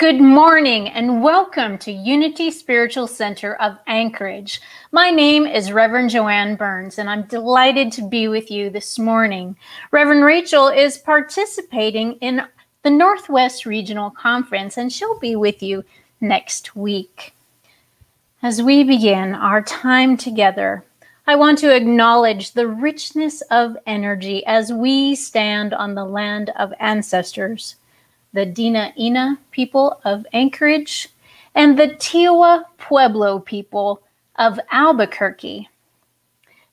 Good morning and welcome to Unity Spiritual Center of Anchorage. My name is Reverend Joanne Burns and I'm delighted to be with you this morning. Reverend Rachel is participating in the Northwest Regional Conference and she'll be with you next week. As we begin our time together, I want to acknowledge the richness of energy as we stand on the land of ancestors, the Dina Ina people of Anchorage, and the Tewa Pueblo people of Albuquerque.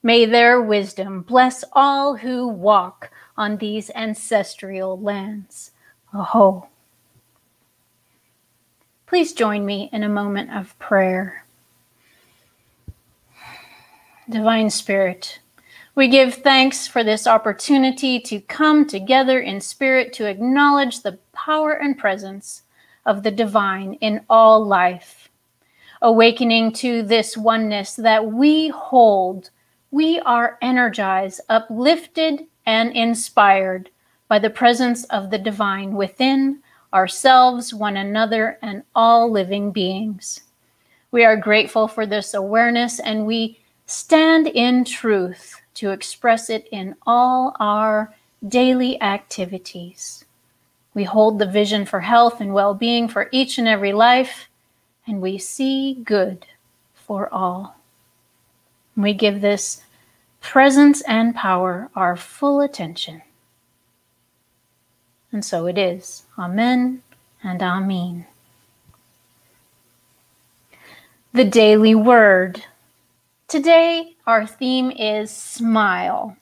May their wisdom bless all who walk on these ancestral lands. Aho. Please join me in a moment of prayer. Divine Spirit, we give thanks for this opportunity to come together in spirit to acknowledge the power and presence of the divine in all life. Awakening to this oneness that we hold, we are energized, uplifted, and inspired by the presence of the divine within ourselves, one another, and all living beings. We are grateful for this awareness, and we stand in truth to express it in all our daily activities. We hold the vision for health and well-being for each and every life, and we see good for all. We give this presence and power our full attention. And so it is. Amen and Amen. The Daily Word. Today, our theme is smile.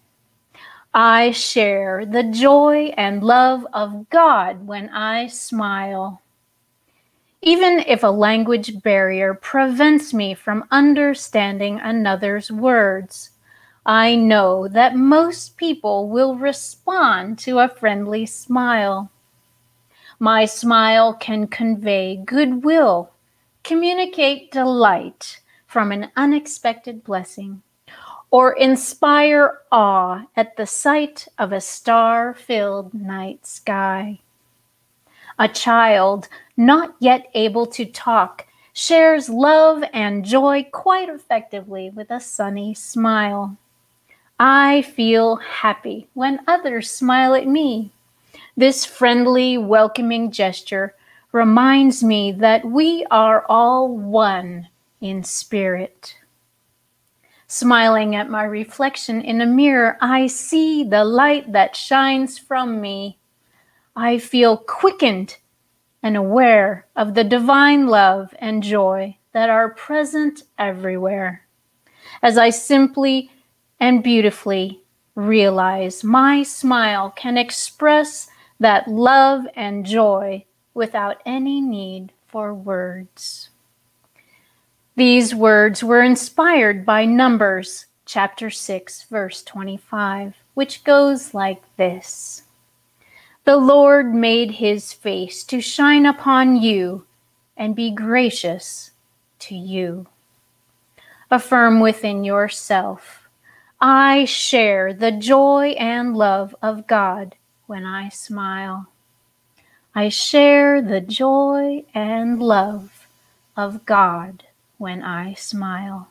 I share the joy and love of God when I smile. Even if a language barrier prevents me from understanding another's words, I know that most people will respond to a friendly smile. My smile can convey goodwill, communicate delight from an unexpected blessing, or inspire awe at the sight of a star-filled night sky. A child not yet able to talk shares love and joy quite effectively with a sunny smile. I feel happy when others smile at me. This friendly, welcoming gesture reminds me that we are all one in spirit. Smiling at my reflection in a mirror, I see the light that shines from me. I feel quickened and aware of the divine love and joy that are present everywhere. As I simply and beautifully realize my smile can express that love and joy without any need for words. These words were inspired by Numbers chapter 6, verse 25, which goes like this. The Lord made his face to shine upon you and be gracious to you. Affirm within yourself, I share the joy and love of God when I smile. I share the joy and love of God when I smile.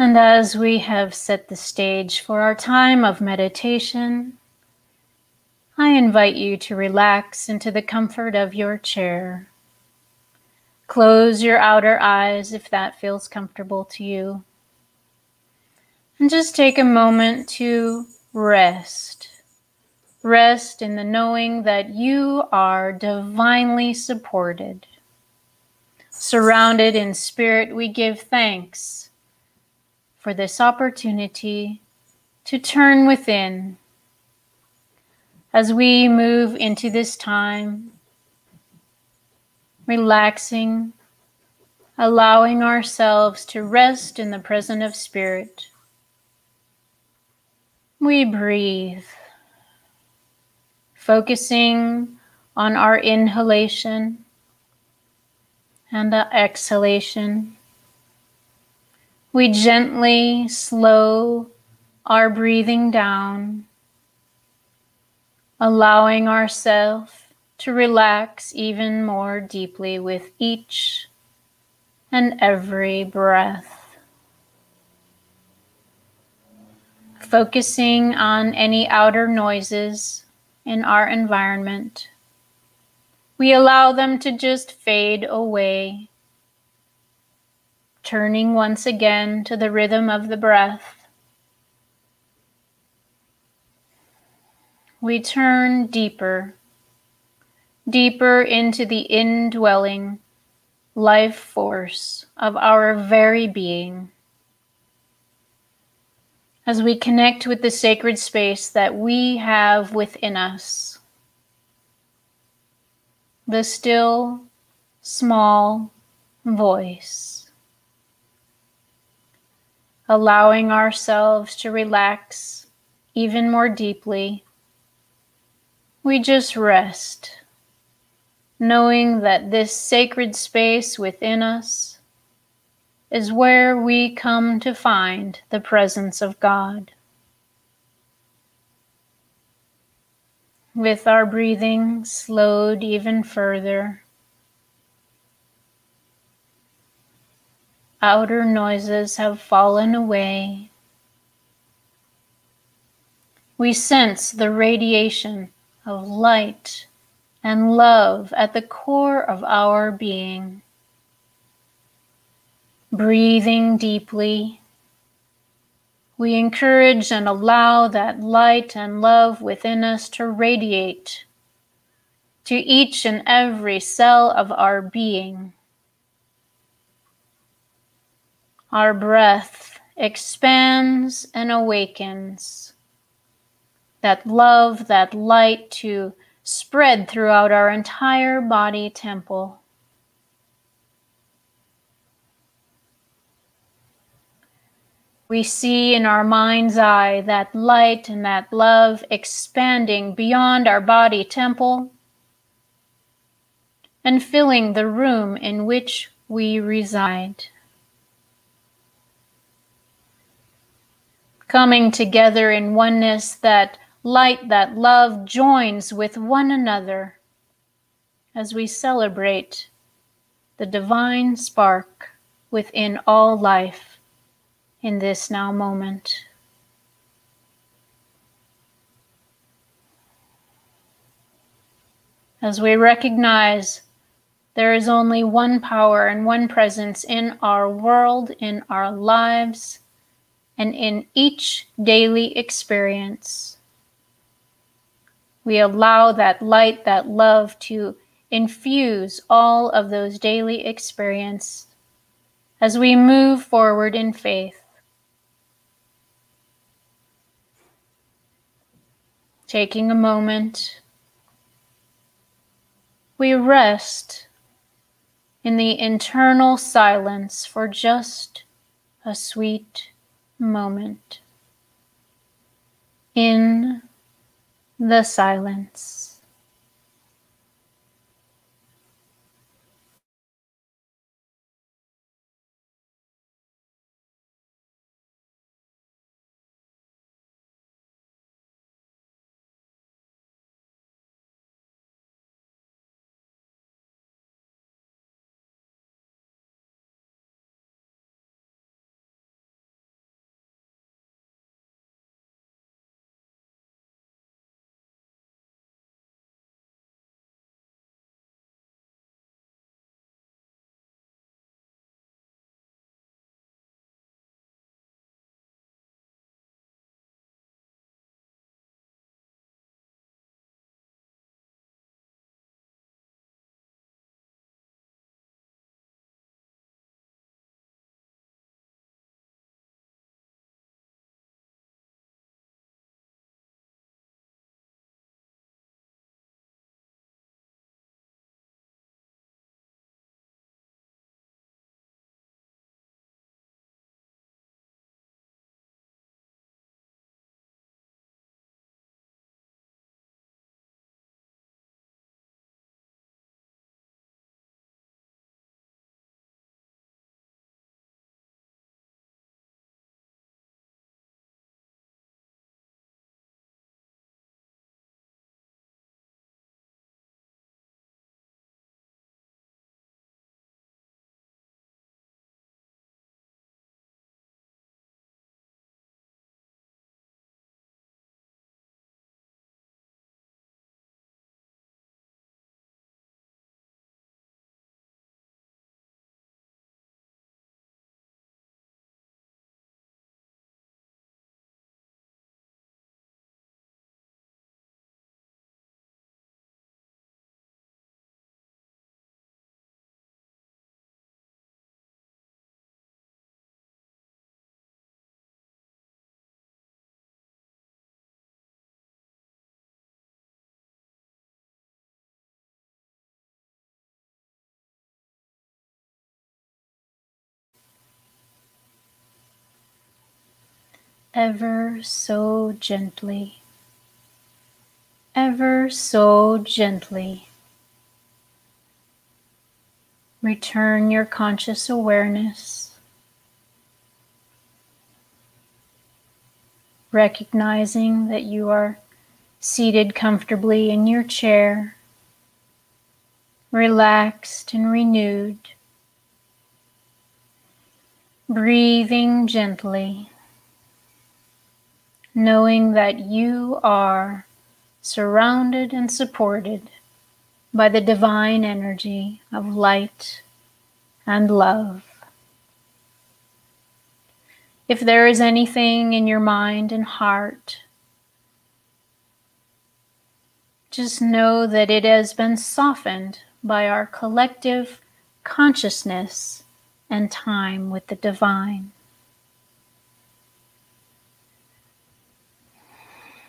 And as we have set the stage for our time of meditation, I invite you to relax into the comfort of your chair. Close your outer eyes if that feels comfortable to you. And just take a moment to rest. Rest in the knowing that you are divinely supported. Surrounded in spirit, we give thanks for this opportunity to turn within. As we move into this time, relaxing, allowing ourselves to rest in the presence of spirit, we breathe, focusing on our inhalation and the exhalation. We gently slow our breathing down, allowing ourselves to relax even more deeply with each and every breath. Focusing on any outer noises in our environment, we allow them to just fade away, turning once again to the rhythm of the breath. We turn deeper, deeper into the indwelling life force of our very being. As we connect with the sacred space that we have within us, the still, small voice, allowing ourselves to relax even more deeply, we just rest, knowing that this sacred space within us is where we come to find the presence of God. With our breathing slowed even further, outer noises have fallen away. We sense the radiation of light and love at the core of our being. Breathing deeply, we encourage and allow that light and love within us to radiate to each and every cell of our being. Our breath expands and awakens that love, that light to spread throughout our entire body temple. We see in our mind's eye that light and that love expanding beyond our body temple and filling the room in which we reside. Coming together in oneness, that light, that love joins with one another as we celebrate the divine spark within all life in this now moment. As we recognize there is only one power and one presence in our world, in our lives, and in each daily experience, we allow that light, that love to infuse all of those daily experiences as we move forward in faith. Taking a moment, we rest in the internal silence for just a sweet moment. In the silence. ever so gently, ever so gently. Return your conscious awareness, recognizing that you are seated comfortably in your chair, relaxed and renewed, breathing gently, knowing that you are surrounded and supported by the divine energy of light and love. If there is anything in your mind and heart, just know that it has been softened by our collective consciousness and time with the divine.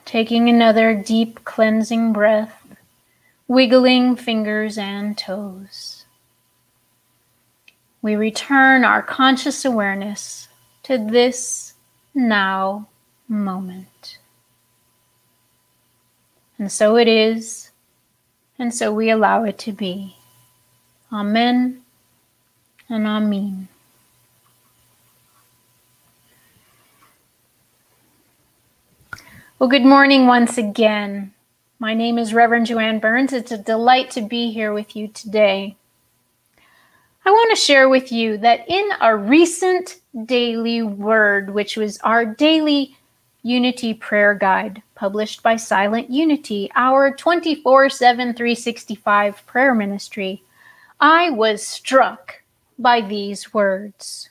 Taking another deep cleansing breath, wiggling fingers and toes. We return our conscious awareness to this now moment. And so it is, and so we allow it to be. Amen and Amen. Well, good morning once again. My name is Reverend Joanne Burns. It's a delight to be here with you today. I want to share with you that in our recent daily word, which was our daily Unity prayer guide published by Silent Unity, our 24/7, 365 prayer ministry, I was struck by these words.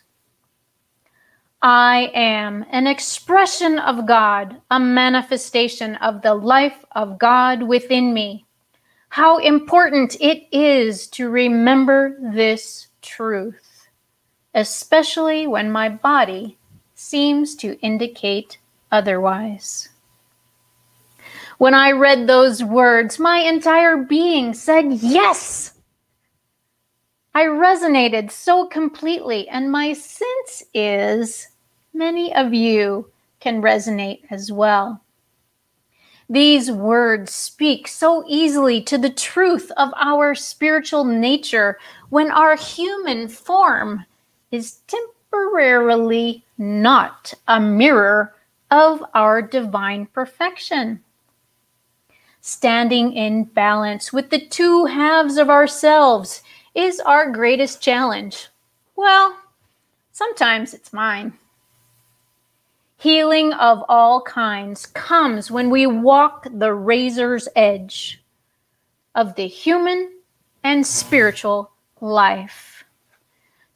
I am an expression of God, a manifestation of the life of God within me. How important it is to remember this truth, especially when my body seems to indicate otherwise. When I read those words, my entire being said yes. I resonated so completely, and my sense is many of you can resonate as well. These words speak so easily to the truth of our spiritual nature when our human form is temporarily not a mirror of our divine perfection. Standing in balance with the two halves of ourselves is our greatest challenge. Well, sometimes it's mine. Healing of all kinds comes when we walk the razor's edge of the human and spiritual life.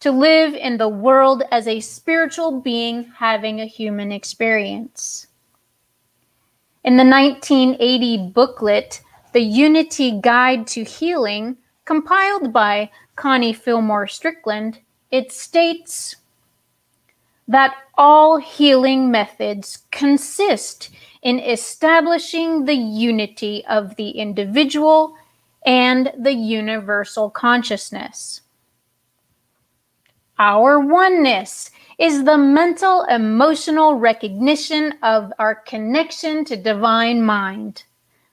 To live in the world as a spiritual being having a human experience. In the 1980 booklet, The Unity Guide to Healing, compiled by Connie Fillmore Strickland, it states that all healing methods consist in establishing the unity of the individual and the universal consciousness. Our oneness is the mental, emotional recognition of our connection to divine mind,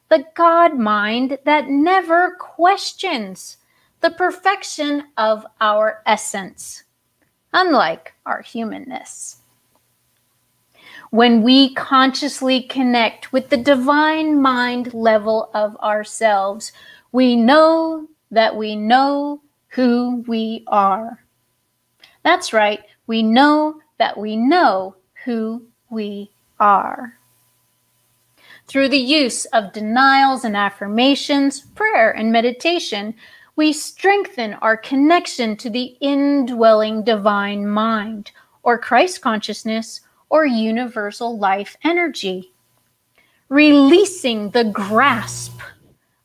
the God mind that never questions the perfection of our essence, unlike our humanness. When we consciously connect with the divine mind level of ourselves, we know that we know who we are. That's right, we know that we know who we are. Through the use of denials and affirmations, prayer and meditation, we strengthen our connection to the indwelling divine mind, or Christ consciousness, or universal life energy, releasing the grasp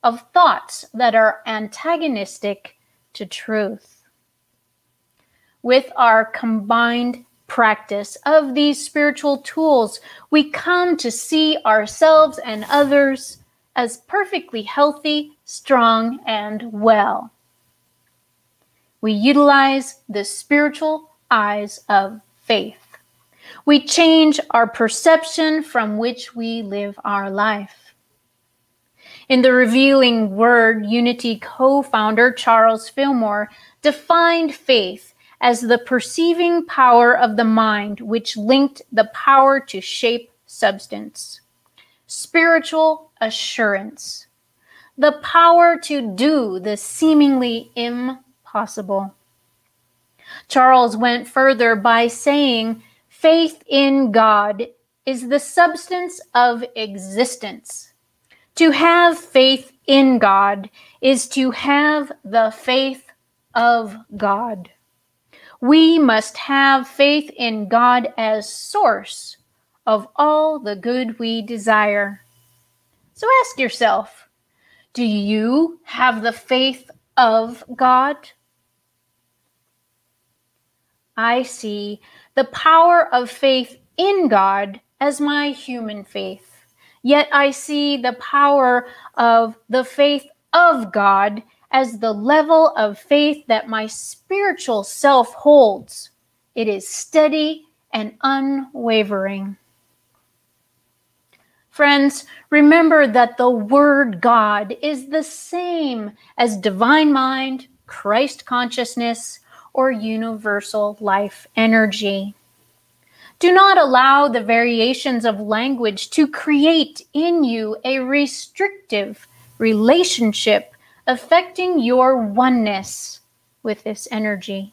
of thoughts that are antagonistic to truth. With our combined practice of these spiritual tools, we come to see ourselves and others as perfectly healthy, strong, and well. We utilize the spiritual eyes of faith. We change our perception from which we live our life. In the Revealing Word Unity co-founder Charles Fillmore defined faith as the perceiving power of the mind which linked the power to shape substance. Spiritual assurance, the power to do the seemingly impossible. Charles went further by saying, faith in God is the substance of existence. To have faith in God is to have the faith of God. We must have faith in God as source of all the good we desire. So ask yourself, do you have the faith of God? I see the power of faith in God as my human faith. Yet I see the power of the faith of God as the level of faith that my spiritual self holds. It is steady and unwavering. Friends, remember that the Word God is the same as divine mind, Christ consciousness, or universal life energy. Do not allow the variations of language to create in you a restrictive relationship affecting your oneness with this energy.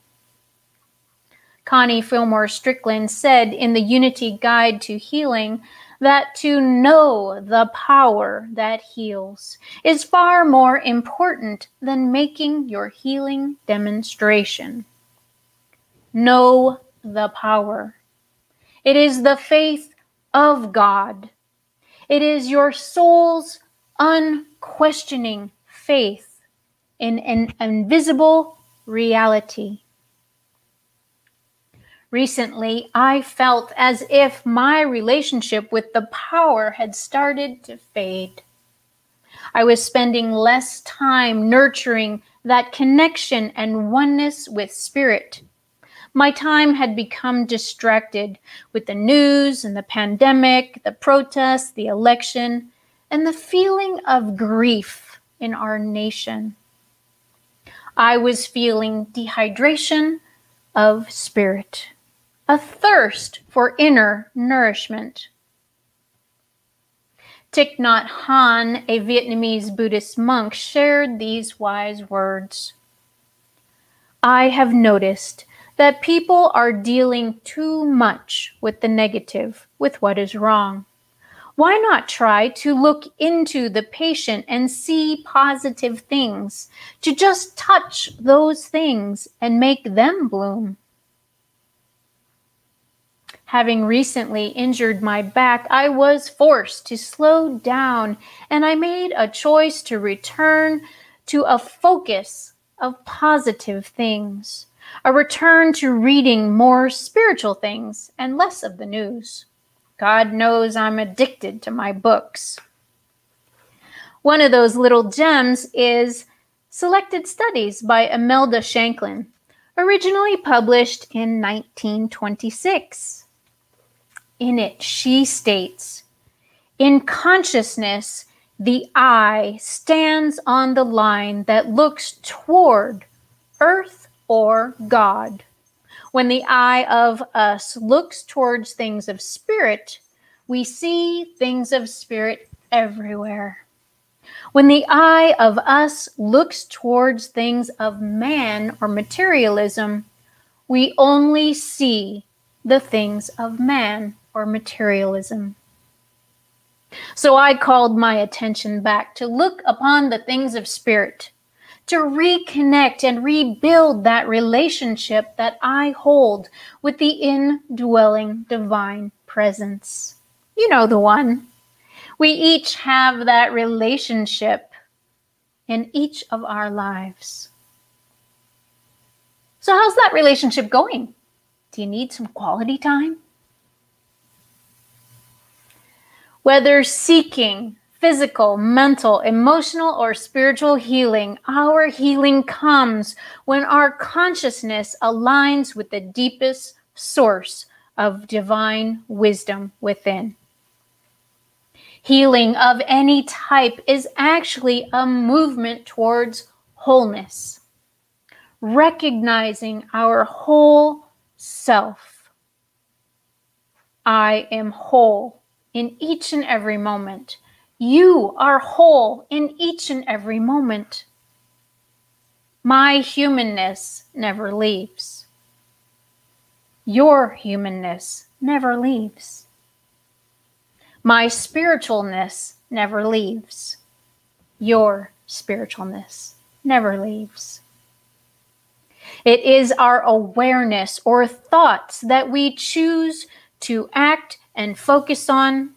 Connie Fillmore Strickland said in the Unity Guide to Healing that to know the power that heals is far more important than making your healing demonstration. Know the power. It is the faith of God. It is your soul's unquestioning faith in an invisible reality. Recently, I felt as if my relationship with the power had started to fade. I was spending less time nurturing that connection and oneness with spirit. My time had become distracted with the news and the pandemic, the protests, the election, and the feeling of grief in our nation. I was feeling dehydration of spirit, a thirst for inner nourishment. Thich Nhat Hanh, a Vietnamese Buddhist monk, shared these wise words. I have noticed that people are dealing too much with the negative, with what is wrong. Why not try to look into the patient and see positive things, to just touch those things and make them bloom? Having recently injured my back, I was forced to slow down, and I made a choice to return to a focus of positive things. A return to reading more spiritual things and less of the news. God knows I'm addicted to my books. One of those little gems is Selected Studies by Imelda Shanklin, originally published in 1926. In it, she states, in consciousness, the I stands on the line that looks toward earth or God. When the eye of us looks towards things of spirit, we see things of spirit everywhere. When the eye of us looks towards things of man or materialism, we only see the things of man or materialism. So I called my attention back to look upon the things of spirit, to reconnect and rebuild that relationship that I hold with the indwelling divine presence. You know the one. We each have that relationship in each of our lives. So how's that relationship going? Do you need some quality time? Whether seeking physical, mental, emotional, or spiritual healing, our healing comes when our consciousness aligns with the deepest source of divine wisdom within. Healing of any type is actually a movement towards wholeness, recognizing our whole self. I am whole in each and every moment. You are whole in each and every moment. My humanness never leaves. Your humanness never leaves. My spiritualness never leaves. Your spiritualness never leaves. It is our awareness or thoughts that we choose to act and focus on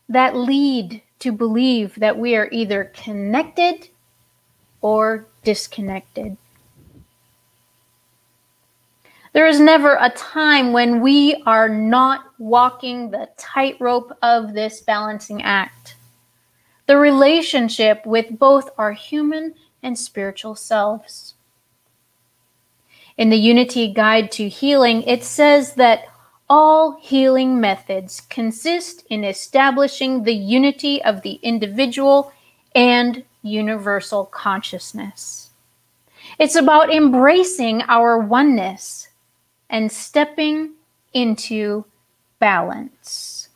that lead to believe that we are either connected or disconnected. There is never a time when we are not walking the tightrope of this balancing act, the relationship with both our human and spiritual selves. In the Unity Guide to Healing, it says that all healing methods consist in establishing the unity of the individual and universal consciousness. It's about embracing our oneness and stepping into balance.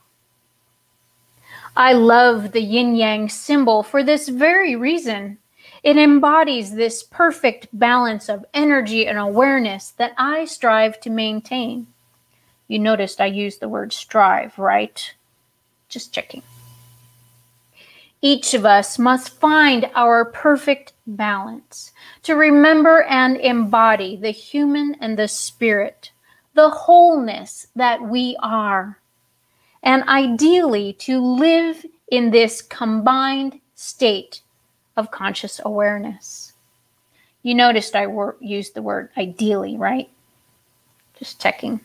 I love the yin-yang symbol for this very reason. It embodies this perfect balance of energy and awareness that I strive to maintain. You noticed I used the word strive, right? Just checking. Each of us must find our perfect balance to remember and embody the human and the spirit, the wholeness that we are, and ideally to live in this combined state of conscious awareness. You noticed I used the word ideally, right? Just checking.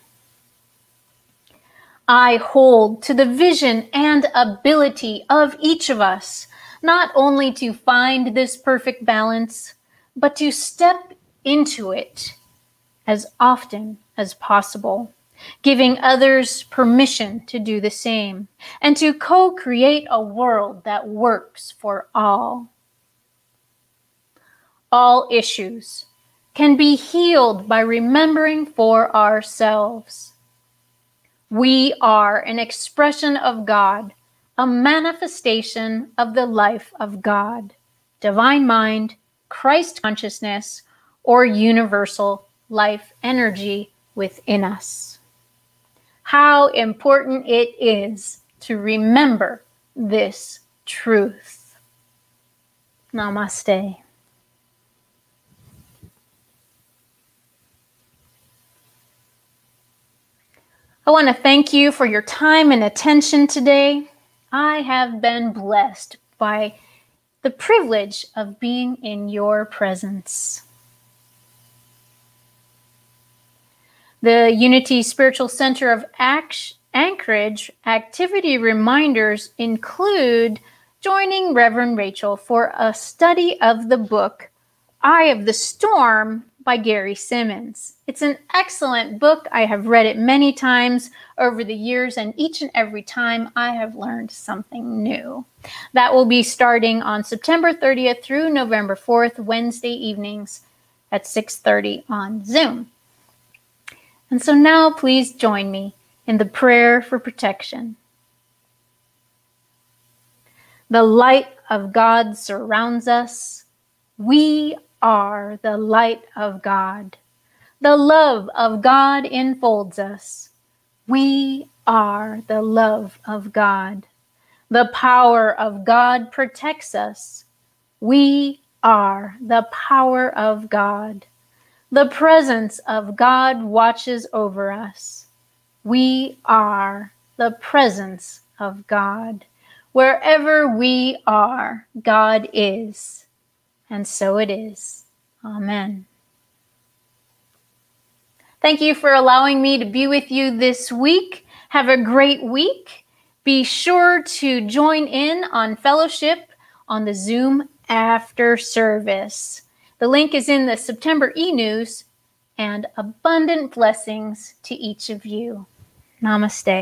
I hold to the vision and ability of each of us, not only to find this perfect balance, but to step into it as often as possible, giving others permission to do the same, and to co-create a world that works for all. All issues can be healed by remembering for ourselves. We are an expression of God, a manifestation of the life of God, divine mind, Christ consciousness, or universal life energy within us. How important it is to remember this truth. Namaste. I want to thank you for your time and attention today. I have been blessed by the privilege of being in your presence. The Unity Spiritual Center of Anchorage activity reminders include joining Reverend Rachel for a study of the book, Eye of the Storm by Gary Simmons. It's an excellent book. I have read it many times over the years, and each and every time I have learned something new. That will be starting on September 30th through November 4th, Wednesday evenings at 6:30 on Zoom. And so now please join me in the prayer for protection. The light of God surrounds us. We are the light of God. The love of God enfolds us. We are the love of God. The power of God protects us. We are the power of God. The presence of God watches over us. We are the presence of God. Wherever we are, God is. And so it is. Amen. Thank you for allowing me to be with you this week. Have a great week. Be sure to join in on fellowship on the Zoom after service. The link is in the September e-news, and abundant blessings to each of you. Namaste.